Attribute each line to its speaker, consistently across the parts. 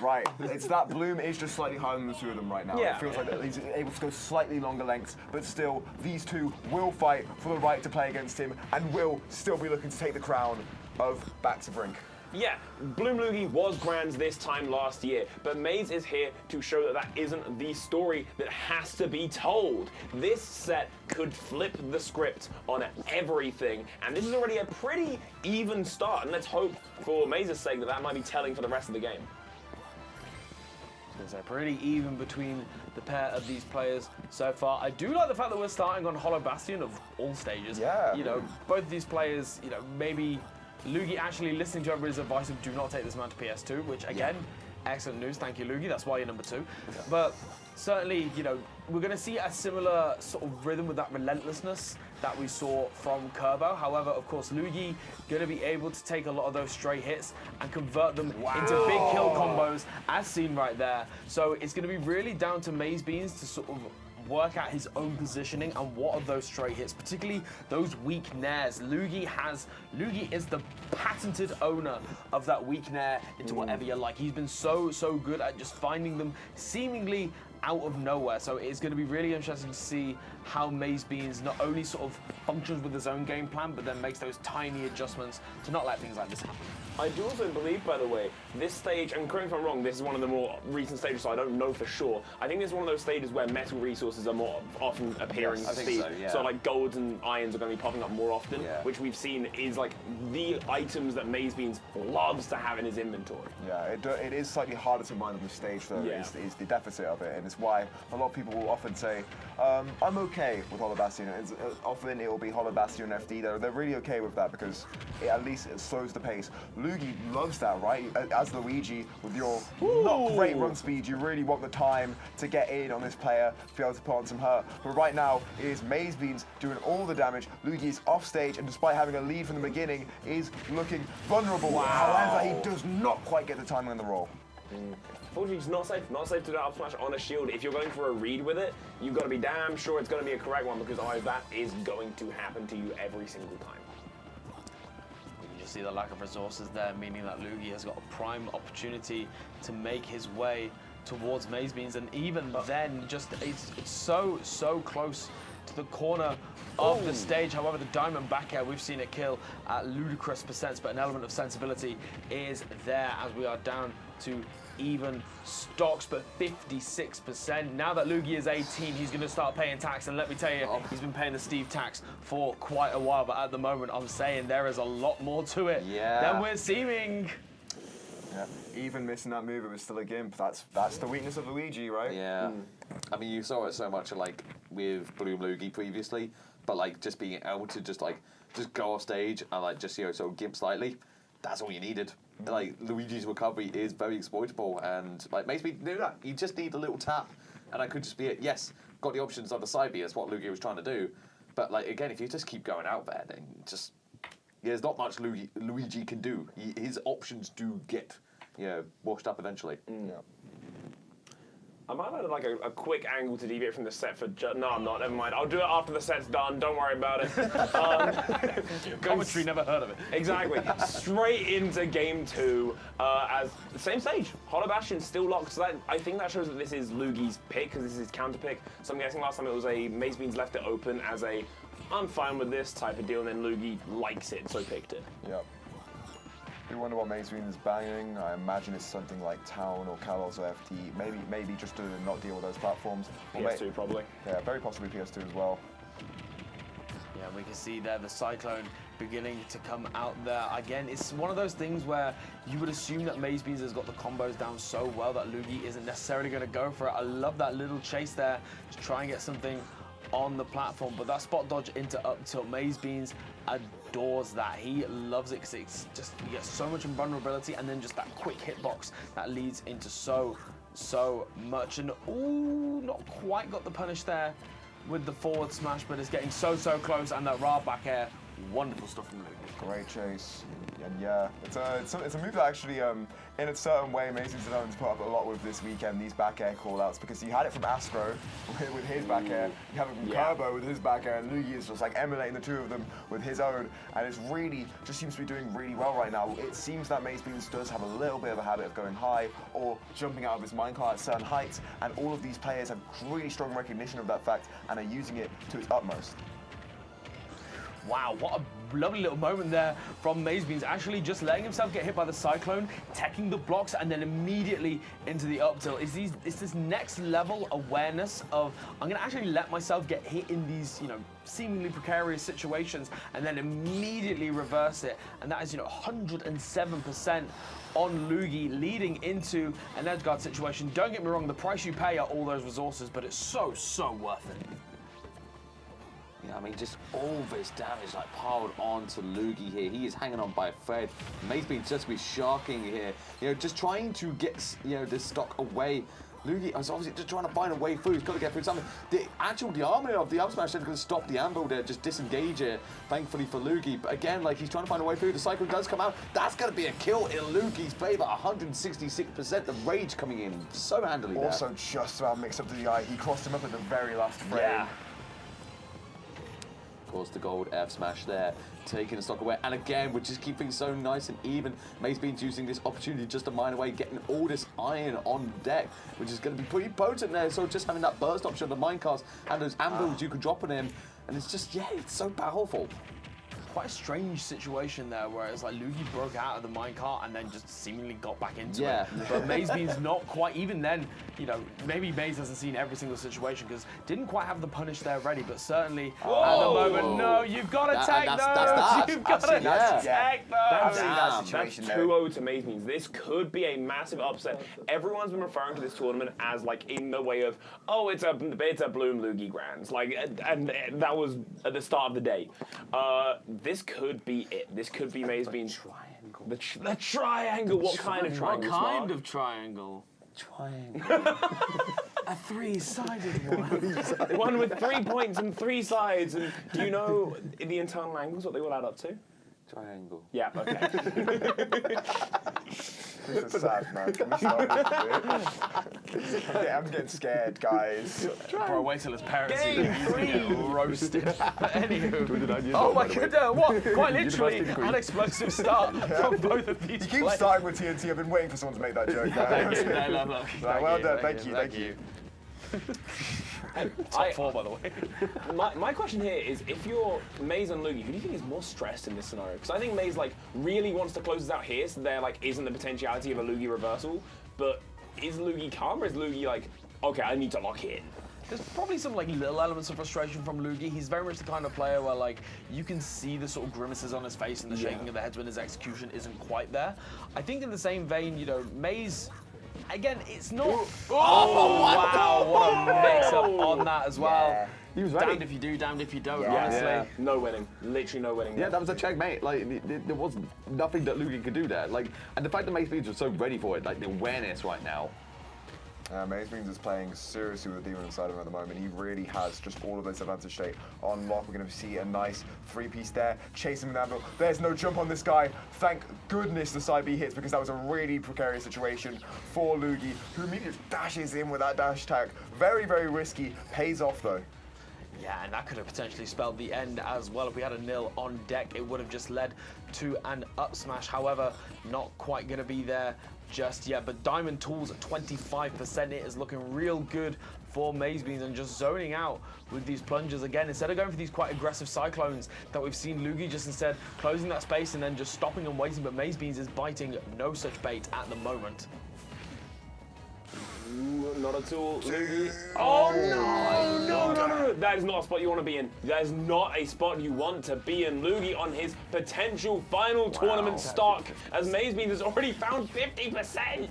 Speaker 1: right. It's that Bloom is just slightly higher than the two of them right now.
Speaker 2: Yeah.
Speaker 1: It feels like that he's able to go slightly longer lengths, but still, these two will fight for the right to play against him and will still be looking to take the crown of back to Brink.
Speaker 2: Yeah, Bloom Luugi was Grands this time last year, but Maze is here to show that that isn't the story that has to be told. This set could flip the script on everything, and this is already a pretty even start, and let's hope for Maze's sake that that might be telling for the rest of the game.
Speaker 3: It's pretty even between the pair of these players so far. I do like the fact that we're starting on Hollow Bastion of all stages.
Speaker 1: Yeah.
Speaker 3: You know, both of these players, you know, maybe Luugi actually listening to everybody's advice of do not take this man to PS2, which again, excellent news. Thank you, Luugi. That's why you're number 2. Yeah. But certainly, you know, we're going to see a similar sort of rhythm with that relentlessness that we saw from Kerbo. However, of course, Luugi going to be able to take a lot of those stray hits and convert them into big kill combos, as seen right there. So it's going to be really down to MazeBeans to sort of work out his own positioning and what are those stray hits, particularly those weak nairs. Luugi is the patented owner of that weak nair into whatever you like. He's been so good at just finding them seemingly out of nowhere. So it's going to be really interesting to see how MazeBeans not only sort of functions with his own game plan, but then makes those tiny adjustments to not let things like this happen.
Speaker 2: I do also believe, by the way, this stage, and correct me if I'm wrong, this is one of the more recent stages, so I don't know for sure. I think this is one of those stages where metal resources are more often appearing.
Speaker 1: Yes, I think so, yeah.
Speaker 2: So like golds and irons are going to be popping up more often, which we've seen is like the items that MazeBeans loves to have in his inventory.
Speaker 1: Yeah, it is slightly harder to mine on the stage, though, is the deficit of it, and it's why a lot of people will often say, I'm okay with Hollow Bastion. Often it will be Hollow Bastion and FD, they're really okay with that because at least it slows the pace. Luugi loves that, right? As Luigi, with your not great run speed, you really want the time to get in on this player to be able to put on some hurt. But right now, it is MazeBeans doing all the damage. Luugi is off stage, and despite having a lead from the beginning, is looking vulnerable. However, he does not quite get the timing on the roll.
Speaker 2: Unfortunately, it's not safe. Not safe to do up smash on a shield. If you're going for a read with it, you've got to be damn sure it's going to be a correct one, because otherwise that is going to happen to you every single time.
Speaker 3: You just see the lack of resources there, meaning that Luugi has got a prime opportunity to make his way towards MazeBeans, and even then, just it's so close to the corner of the stage. However, the diamond back air, we've seen it kill at ludicrous percents, but an element of sensibility is there as we are down to even stocks, but 56%. Now that Luugi is 18, he's going to start paying tax, and let me tell you, he's been paying the Steve tax for quite a while, but at the moment, I'm saying there is a lot more to it than we're seeming.
Speaker 1: Yeah, even missing that move, it was still a gimp. That's the weakness of Luigi, right?
Speaker 4: Yeah. I mean, you saw it so much like with Bloom Luugi previously, but like just being able to just go off stage and like just so gimp slightly, that's all you needed. Like Luigi's recovery is very exploitable, and like makes me do that. You just need a little tap, and that could just be it. Yes, got the options on the side B, that's what Luugi was trying to do, but like again, if you just keep going out there, then just there's not much Luigi can do. His options do get washed up eventually.
Speaker 1: Yeah.
Speaker 2: I might have like a quick angle to deviate from the set for no, I'm not. Never mind. I'll do it after the set's done. Don't worry about it.
Speaker 3: Commentary, never heard of it.
Speaker 2: Exactly. Straight into game 2 as the same stage. Hollow Bastion still locked. So I think that shows that this is Luugi's pick, because this is his counter pick. So I'm guessing last time it was a MazeBeans left it open as a I'm fine with this type of deal, and then Luugi likes it, so picked it.
Speaker 1: Yep. You wonder what MazeBeans is banging. I imagine it's something like Town or Kalos or FT. Maybe just to not deal with those platforms.
Speaker 2: PS2 probably.
Speaker 1: Yeah, very possibly PS2 as well.
Speaker 3: Yeah, we can see there the Cyclone beginning to come out there. Again, it's one of those things where you would assume that MazeBeans has got the combos down so well that Luugi isn't necessarily going to go for it. I love that little chase there to try and get something on the platform, but that spot dodge into up tilt, MazeBeans adores that. He loves it because it's just, you get so much invulnerability, and then just that quick hitbox that leads into so much. And ooh, not quite got the punish there with the forward smash, but it's getting so close, and that raw back air Wonderful stuff from Luugi.
Speaker 1: Great chase. And yeah, it's a move that actually, in a certain way, Mazebeans and Owens put up a lot with this weekend, these back air callouts, because you had it from Astro with his back air, you have it from Kerbo with his back air, and Luugi is just like emulating the two of them with his own, and it's really, just seems to be doing really well right now. It seems that Mazebeans does have a little bit of a habit of going high or jumping out of his minecart at certain heights, and all of these players have really strong recognition of that fact and are using it to its utmost.
Speaker 3: Wow, what a lovely little moment there from MazeBeans, actually just letting himself get hit by the Cyclone, teching the blocks, and then immediately into the up tilt. It's this next level awareness of, I'm gonna actually let myself get hit in these, seemingly precarious situations, and then immediately reverse it. And that is, 107% on Luugi, leading into an edgeguard situation. Don't get me wrong, the price you pay are all those resources, but it's so, so worth it.
Speaker 4: Yeah, I mean, just all this damage piled onto Luugi here. He is hanging on by a thread. MazeBeans just be sharking here. Just trying to get this stock away. Luugi is obviously just trying to find a way through. He's got to get through something. The armor of the up smash is going to stop the anvil there, just disengage it, thankfully for Luugi. But again, he's trying to find a way through. The cycle does come out. That's going to be a kill in Luugi's favor. 166%. The rage coming in so handily there.
Speaker 1: Also, just about mixed up to the eye. He crossed him up at the very last frame.
Speaker 3: Yeah.
Speaker 4: Of course, the gold F smash there, taking the stock away. And again, we just keep things so nice and even. MazeBeans using this opportunity just to mine away, getting all this iron on deck, which is going to be pretty potent there. So just having that burst option on the minecast and those anvils you can drop on him. And it's just, it's so powerful.
Speaker 3: Quite a strange situation there, where it's like Luugi broke out of the minecart and then just seemingly got back into it. But MazeBeans not quite, even then, maybe Maze hasn't seen every single situation because didn't quite have the punish there ready, but certainly at the moment, no, you've got to take those. You've got to take those.
Speaker 2: That's
Speaker 1: situation
Speaker 2: 2-0 to MazeBeans. This could be a massive upset. Everyone's been referring to this tournament as in the way of, oh, it's a Bloom Luugi Grands, and that was at the start of the day. This could be it. This could be MazeBeans.
Speaker 4: Triangle.
Speaker 2: The triangle. What kind of triangle?
Speaker 3: What kind of triangle?
Speaker 4: Triangle.
Speaker 3: A three-sided one.
Speaker 2: One with 3 points and 3 sides. And do you know the internal angles, what they all add up to?
Speaker 4: Triangle.
Speaker 2: Yeah, okay.
Speaker 1: This is sad, man. Can we start this bit? I'm getting scared, guys.
Speaker 3: Bro, wait till his parents see
Speaker 2: Game
Speaker 3: that. He's gonna get roasted. Anywho. Oh
Speaker 1: old,
Speaker 3: my
Speaker 1: by the way.
Speaker 3: goodness, what? Quite literally, an explosive start from both of these
Speaker 1: You keep
Speaker 3: players.
Speaker 1: starting with TNT. I've been waiting for someone to make that joke.
Speaker 3: Thank you. No, look.
Speaker 1: Well done. Thank you.
Speaker 3: Top 4, by the way.
Speaker 2: My question here is, if you're Maze and Luugi, who do you think is more stressed in this scenario? Because I think Maze really wants to close this out here, so there isn't the potentiality of a Luugi reversal. But is Luugi calm, or is Luugi okay, I need to lock in?
Speaker 3: There's probably some little elements of frustration from Luugi. He's very much the kind of player where you can see the sort of grimaces on his face and the shaking of the heads when his execution isn't quite there. I think in the same vein, Maze. Again, it's not. Wow! What a mix-up on that as well.
Speaker 1: Yeah.
Speaker 4: He was ready.
Speaker 3: Damned if you do, damned if you don't.
Speaker 1: Yeah.
Speaker 3: Honestly.
Speaker 4: Yeah.
Speaker 2: No winning. Literally no winning.
Speaker 4: Yeah, that was a checkmate. There was nothing that Luugi could do there. And the fact that MazeBeans was so ready for it, the awareness right now.
Speaker 1: MazeBeans is playing seriously with the demon inside of him at the moment. He really has just all of this advantage state on lock. We're going to see a nice 3-piece there. Chasing him with Anvil. There's no jump on this guy. Thank goodness the side B hits, because that was a really precarious situation for Luugi, who immediately dashes in with that dash attack. Very, very risky. Pays off though.
Speaker 3: Yeah, and that could have potentially spelled the end as well. If we had a nil on deck, it would have just led to an up smash. However, not quite going to be there just yet. But Diamond Tools at 25%. It is looking real good for MazeBeans, and just zoning out with these plungers again. Instead of going for these quite aggressive cyclones that we've seen Luugi just instead closing that space and then just stopping and waiting. But MazeBeans is biting no such bait at the moment.
Speaker 2: Not at all. Luugi. Oh no! That is not a spot you want to be in. That is not a spot you want to be in. Luugi on his potential final tournament stock, as MazeBeans has already found 50%.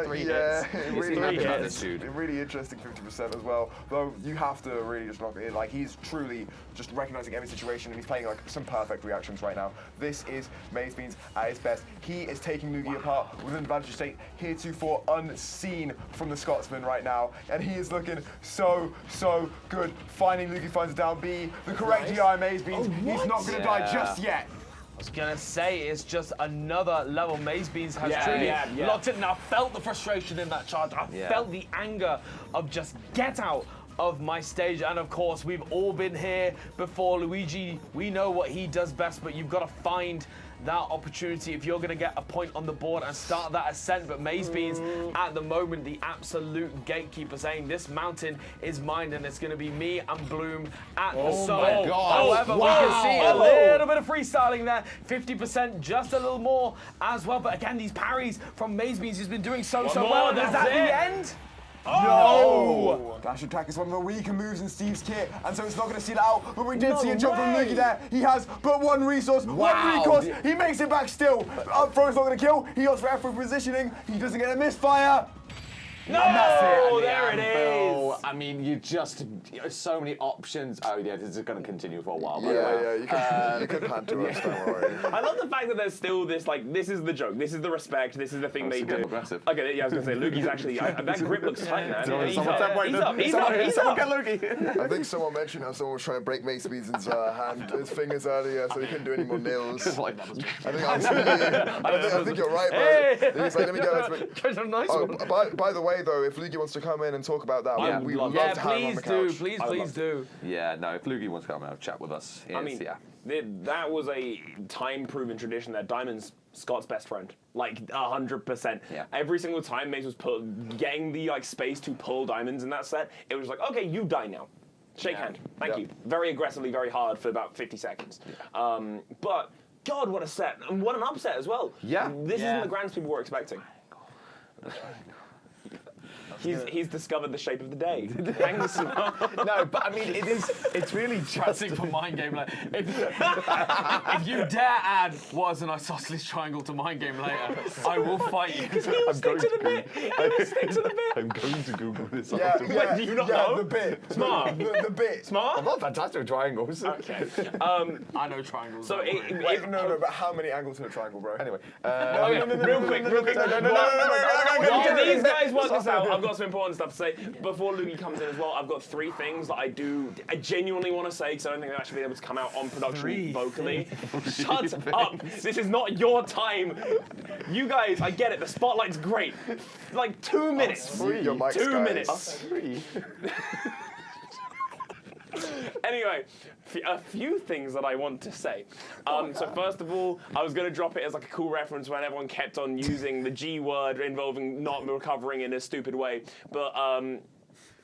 Speaker 3: Three
Speaker 1: yeah,
Speaker 3: hits.
Speaker 1: it
Speaker 3: It's
Speaker 1: really,
Speaker 3: three
Speaker 1: is
Speaker 3: hits.
Speaker 1: a really interesting 50% as well. Though you have to really just lock it in. Like he's truly just recognizing every situation, and he's playing like some perfect reactions right now. This is MazeBeans at his best. He is taking Luugi apart with an advantage state heretofore unseen from the Scotsman right now, and he is looking so good. Finally, Luugi finds a down B, the correct DI MazeBeans. He's not going to die just yet.
Speaker 3: I was gonna say it's just another level. MazeBeans has truly locked it, and I felt the frustration in that charge. I felt the anger of just get out of my stage. And of course, we've all been here before. Luigi, we know what he does best, but you've got to find that opportunity if you're going to get a point on the board and start that ascent. But MazeBeans, at the moment, the absolute gatekeeper, saying this mountain is mine, and it's going to be me and Bloom at the summit. However, we can see a little bit of freestyling there. 50%, just a little more as well. But again, these parries from MazeBeans, he's been doing so well. And is that the end?
Speaker 1: No! Dash attack is one of the weaker moves in Steve's kit, and so it's not going to see it out. But we did see a jump from Luugi there. He has but one resource, one recourse. He makes it back still. Up throw's not going to kill. He goes for F for positioning. He doesn't get a misfire.
Speaker 2: No!
Speaker 1: And that's it.
Speaker 2: There it is.
Speaker 4: I mean, so many options. Oh yeah, this is going to continue for a while.
Speaker 1: Yeah, you can pan to us, don't worry.
Speaker 2: I love the fact that there's still this, like, this is the joke, this is the respect, this is the thing they do.
Speaker 4: Aggressive.
Speaker 2: Okay, yeah, I was going to say, Luugi's actually, that grip looks tight, man. He's
Speaker 4: someone
Speaker 2: up. He's up. Get Luugi.
Speaker 1: I think someone mentioned how someone was trying to break MazeBeans' his fingers earlier, so he couldn't do any more nails. I think you're right, bro. He was like, let me go.
Speaker 3: Nice one.
Speaker 1: By the way, though, if Luugi wants to come in and talk about that, we would love to have him on the couch.
Speaker 3: Please do.
Speaker 4: Yeah, no, if Luugi wants to come and have a chat with us,
Speaker 2: I mean, that was a time-proven tradition that Diamond's Scott's best friend, like 100%.
Speaker 4: Yeah.
Speaker 2: Every single time Maze was getting the space to pull Diamonds in that set, it was like, okay, you die now. Shake hand. Thank you. Very aggressively, very hard for about 50 seconds. Yeah. But God, what a set, and what an upset as well.
Speaker 4: Yeah.
Speaker 2: This isn't the grands people were expecting. He's discovered the shape of the day. Thanks.
Speaker 5: No, but I mean, it's really
Speaker 3: Pressing for mind game. Like, if you dare add what is an isosceles triangle to mind game later, I will fight you.
Speaker 2: I'm going to the bit.
Speaker 5: I'm going to Google this.
Speaker 2: Wait, do you not know?
Speaker 1: The bit.
Speaker 2: Smart.
Speaker 1: The bit.
Speaker 2: Smart?
Speaker 5: I'm not fantastic with triangles.
Speaker 2: Okay.
Speaker 3: I know triangles.
Speaker 2: So
Speaker 1: No, but how many angles in a triangle, bro?
Speaker 5: Anyway,
Speaker 2: real quick. While these guys work this out, I've got some important stuff to say. Before Luugi comes in as well, I've got 3 things that I genuinely want to say, because I don't think they've actually been able to come out on production vocally. Shut up. This is not your time. You guys, I get it. The spotlight's great. Like 2 minutes.
Speaker 1: Your mics,
Speaker 2: 2
Speaker 1: guys.
Speaker 2: minutes. Anyway, a few things that I want to say. So first of all, I was going to drop it as like a cool reference when everyone kept on using the G word involving not recovering in a stupid way. But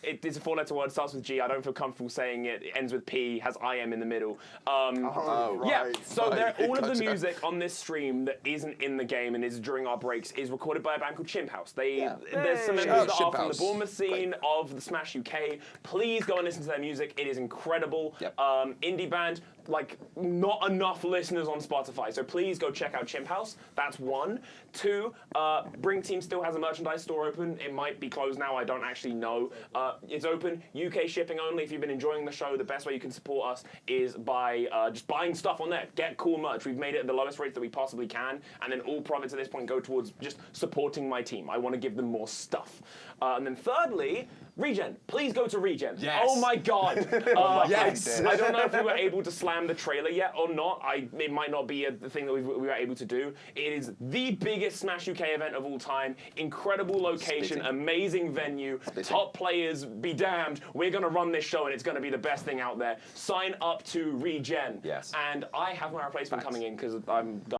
Speaker 2: it's a 4-letter word, starts with G. I don't feel comfortable saying it. It ends with P, has IM in the middle. Yeah, so all of the music on this stream that isn't in the game and is during our breaks is recorded by a band called Chimp House. There's some members that are from the Bournemouth scene of the Smash UK. Please go and listen to their music. It is incredible.
Speaker 4: Yep.
Speaker 2: Indie band, like not enough listeners on Spotify. So please go check out Chimp House. That's 1. 2, Brink team still has a merchandise store open. It might be closed now. I don't actually know. It's open. UK shipping only. If you've been enjoying the show, the best way you can support us is by just buying stuff on there. Get cool merch. We've made it at the lowest rates that we possibly can, and then all profits at this point go towards just supporting my team. I want to give them more stuff. And then thirdly, Regen. Please go to Regen.
Speaker 3: Yes.
Speaker 2: Oh my God.
Speaker 1: Yes.
Speaker 2: I don't know if we were able to slam the trailer yet or not. It might not be the thing that we were able to do. It is the biggest Smash UK event of all time. Incredible location, amazing venue, top players, be damned. We're going to run this show and it's going to be the best thing out there. Sign up to Regen.
Speaker 4: Yes.
Speaker 2: And I have my replacement coming in because I'm going.